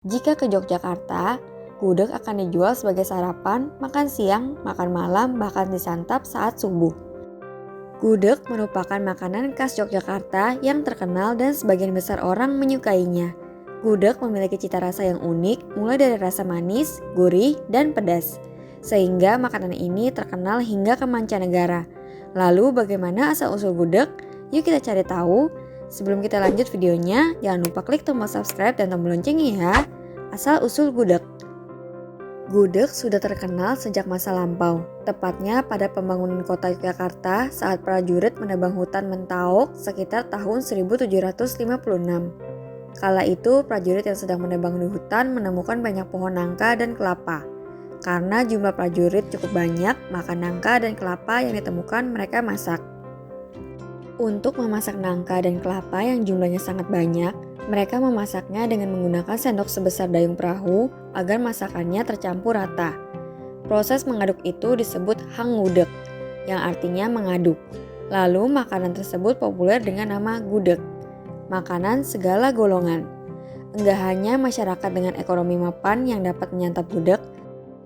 Jika ke Yogyakarta, gudeg akan dijual sebagai sarapan, makan siang, makan malam, bahkan disantap saat subuh. Gudeg merupakan makanan khas Yogyakarta yang terkenal dan sebagian besar orang menyukainya. Gudeg memiliki cita rasa yang unik, mulai dari rasa manis, gurih, dan pedas. Sehingga makanan ini terkenal hingga ke mancanegara. Lalu bagaimana asal-usul gudeg? Yuk kita cari tahu. Sebelum kita lanjut videonya, jangan lupa klik tombol subscribe dan tombol loncengnya ya. Asal-usul gudeg. Gudeg sudah terkenal sejak masa lampau, tepatnya pada pembangunan kota Yogyakarta saat prajurit menebang hutan Mentaok sekitar tahun 1756. Kala itu, prajurit yang sedang menebang hutan menemukan banyak pohon nangka dan kelapa. Karena jumlah prajurit cukup banyak, maka nangka dan kelapa yang ditemukan mereka masak. Untuk memasak nangka dan kelapa yang jumlahnya sangat banyak, mereka memasaknya dengan menggunakan sendok sebesar dayung perahu agar masakannya tercampur rata. Proses mengaduk itu disebut hanggudeg, yang artinya mengaduk. Lalu makanan tersebut populer dengan nama gudeg, makanan segala golongan. Enggak hanya masyarakat dengan ekonomi mapan yang dapat menyantap gudeg,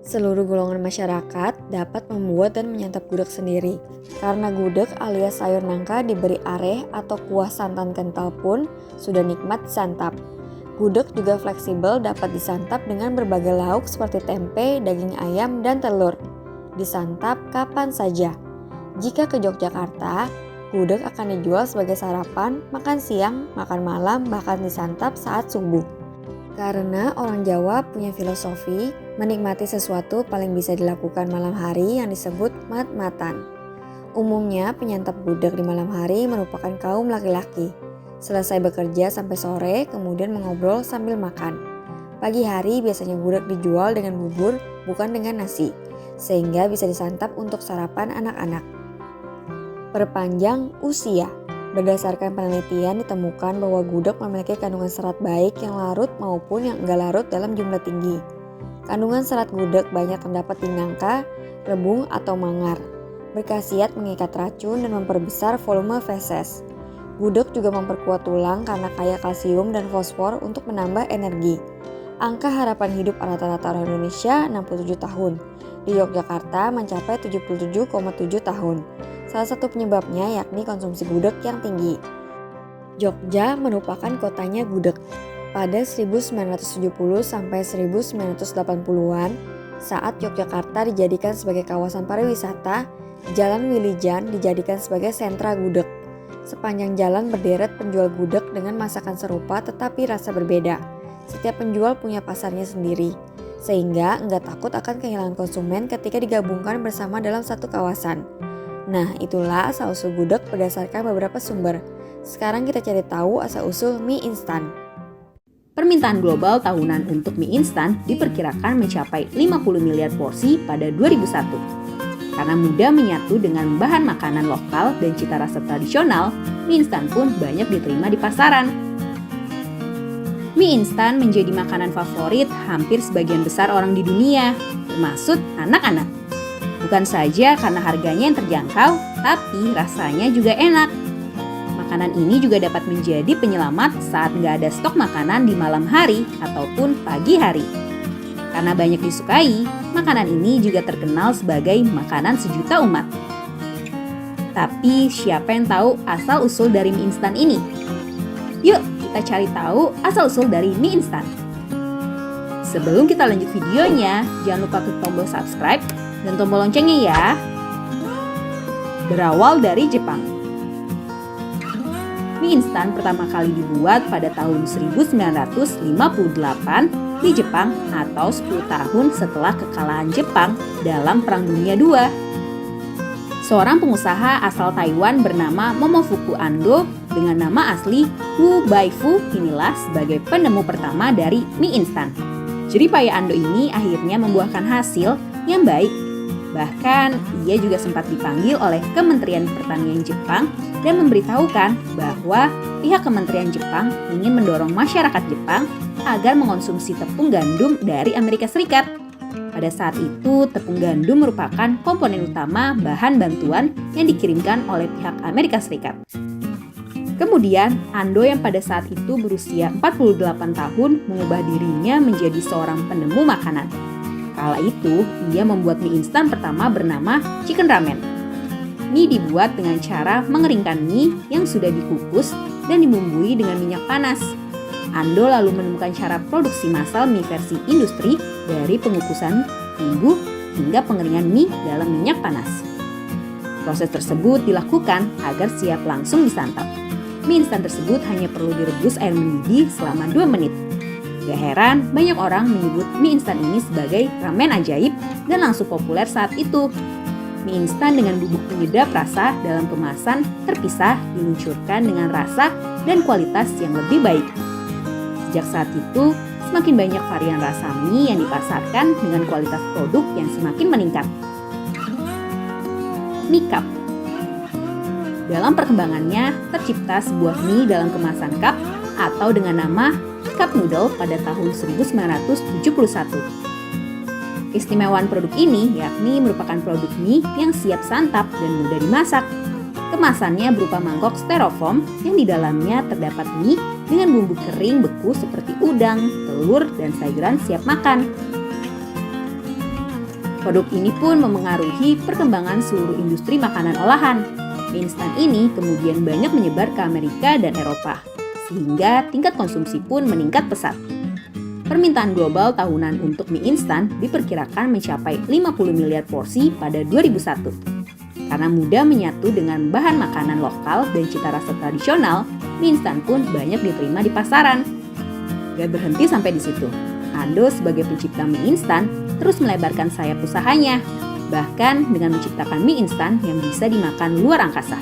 seluruh golongan masyarakat dapat membuat dan menyantap gudeg sendiri. Karena gudeg alias sayur nangka diberi areh atau kuah santan kental pun sudah nikmat disantap. Gudeg juga fleksibel, dapat disantap dengan berbagai lauk seperti tempe, daging ayam, dan telur. Disantap kapan saja. Jika ke Yogyakarta, gudeg akan dijual sebagai sarapan, makan siang, makan malam, bahkan disantap saat subuh. Karena orang Jawa punya filosofi, menikmati sesuatu paling bisa dilakukan malam hari yang disebut mat-matan. Umumnya penyantap gudeg di malam hari merupakan kaum laki-laki. Selesai bekerja sampai sore, kemudian mengobrol sambil makan. Pagi hari biasanya gudeg dijual dengan bubur, bukan dengan nasi, sehingga bisa disantap untuk sarapan anak-anak. Perpanjang usia. Berdasarkan penelitian ditemukan bahwa gudeg memiliki kandungan serat baik yang larut maupun yang enggak larut dalam jumlah tinggi. Kandungan serat gudeg banyak terdapat di nangka, rebung atau manggar. Berkhasiat mengikat racun dan memperbesar volume feses. Gudeg juga memperkuat tulang karena kaya kalsium dan fosfor untuk menambah energi. Angka harapan hidup rata-rata orang Indonesia 67 tahun. Di Yogyakarta mencapai 77,7 tahun. Salah satu penyebabnya yakni konsumsi gudeg yang tinggi. Jogja merupakan kotanya gudeg. Pada 1970 sampai 1980-an, saat Yogyakarta dijadikan sebagai kawasan pariwisata, Jalan Wilijan dijadikan sebagai sentra gudeg. Sepanjang jalan berderet penjual gudeg dengan masakan serupa tetapi rasa berbeda. Setiap penjual punya pasarnya sendiri, sehingga enggak takut akan kehilangan konsumen ketika digabungkan bersama dalam satu kawasan. Nah, itulah asal-usul gudeg berdasarkan beberapa sumber. Sekarang kita cari tahu asal-usul mie instan. Permintaan global tahunan untuk mie instan diperkirakan mencapai 50 miliar porsi pada 2001. Karena mudah menyatu dengan bahan makanan lokal dan cita rasa tradisional, mie instan pun banyak diterima di pasaran. Mie instan menjadi makanan favorit hampir sebagian besar orang di dunia, termasuk anak-anak. Bukan saja karena harganya yang terjangkau, tapi rasanya juga enak. Makanan ini juga dapat menjadi penyelamat saat nggak ada stok makanan di malam hari ataupun pagi hari. Karena banyak disukai, makanan ini juga terkenal sebagai makanan sejuta umat. Tapi siapa yang tahu asal-usul dari mie instan ini? Yuk kita cari tahu asal-usul dari mie instan. Sebelum kita lanjut videonya, jangan lupa klik tombol subscribe dan tombol loncengnya ya. Berawal dari Jepang. Mie instan pertama kali dibuat pada tahun 1958 di Jepang atau 10 tahun setelah kekalahan Jepang dalam Perang Dunia II. Seorang pengusaha asal Taiwan bernama Momofuku Ando dengan nama asli Wu Baifu inilah sebagai penemu pertama dari mie instan. Jeripaya Ando ini akhirnya membuahkan hasil yang baik. Bahkan, ia juga sempat dipanggil oleh Kementerian Pertanian Jepang dan memberitahukan bahwa pihak Kementerian Jepang ingin mendorong masyarakat Jepang agar mengonsumsi tepung gandum dari Amerika Serikat. Pada saat itu, tepung gandum merupakan komponen utama bahan bantuan yang dikirimkan oleh pihak Amerika Serikat. Kemudian, Ando yang pada saat itu berusia 48 tahun mengubah dirinya menjadi seorang penemu makanan. Kala itu, ia membuat mie instan pertama bernama Chicken Ramen. Mie dibuat dengan cara mengeringkan mie yang sudah dikukus dan dibumbui dengan minyak panas. Ando lalu menemukan cara produksi massal mie versi industri dari pengukusan bumbu hingga pengeringan mie dalam minyak panas. Proses tersebut dilakukan agar siap langsung disantap. Mie instan tersebut hanya perlu direbus air mendidih selama 2 menit. Gak heran banyak orang menyebut mie instan ini sebagai ramen ajaib dan langsung populer saat itu. Mie instan dengan bubuk penyedap rasa dalam kemasan terpisah diluncurkan dengan rasa dan kualitas yang lebih baik. Sejak saat itu, semakin banyak varian rasa mie yang dipasarkan dengan kualitas produk yang semakin meningkat. Mie cup. Dalam perkembangannya, tercipta sebuah mie dalam kemasan cup atau dengan nama cup noodle pada tahun 1971. Keistimewaan produk ini yakni merupakan produk mie yang siap santap dan mudah dimasak. Kemasannya berupa mangkok styrofoam yang di dalamnya terdapat mie dengan bumbu kering beku seperti udang, telur, dan sayuran siap makan. Produk ini pun memengaruhi perkembangan seluruh industri makanan olahan. Mie instan ini kemudian banyak menyebar ke Amerika dan Eropa, sehingga tingkat konsumsi pun meningkat pesat. Permintaan global tahunan untuk mie instan diperkirakan mencapai 50 miliar porsi pada 2001. Karena mudah menyatu dengan bahan makanan lokal dan cita rasa tradisional, mie instan pun banyak diterima di pasaran. Gak berhenti sampai di situ. Ando sebagai pencipta mie instan terus melebarkan sayap usahanya, bahkan dengan menciptakan mie instan yang bisa dimakan luar angkasa.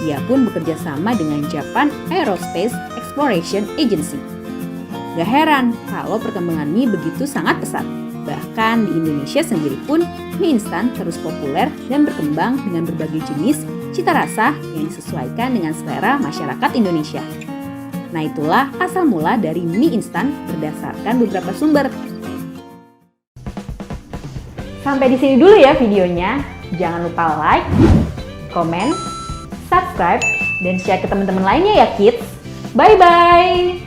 Ia pun bekerja sama dengan Japan Aerospace Exploration Agency. Gak heran kalau perkembangan mie begitu sangat pesat. Bahkan di Indonesia sendiri pun mie instan terus populer dan berkembang dengan berbagai jenis cita rasa yang disesuaikan dengan selera masyarakat Indonesia. Nah, itulah asal mula dari mie instan berdasarkan beberapa sumber. Sampai di sini dulu ya videonya. Jangan lupa like, komen, subscribe, dan share ke teman-teman lainnya ya kids. Bye-bye!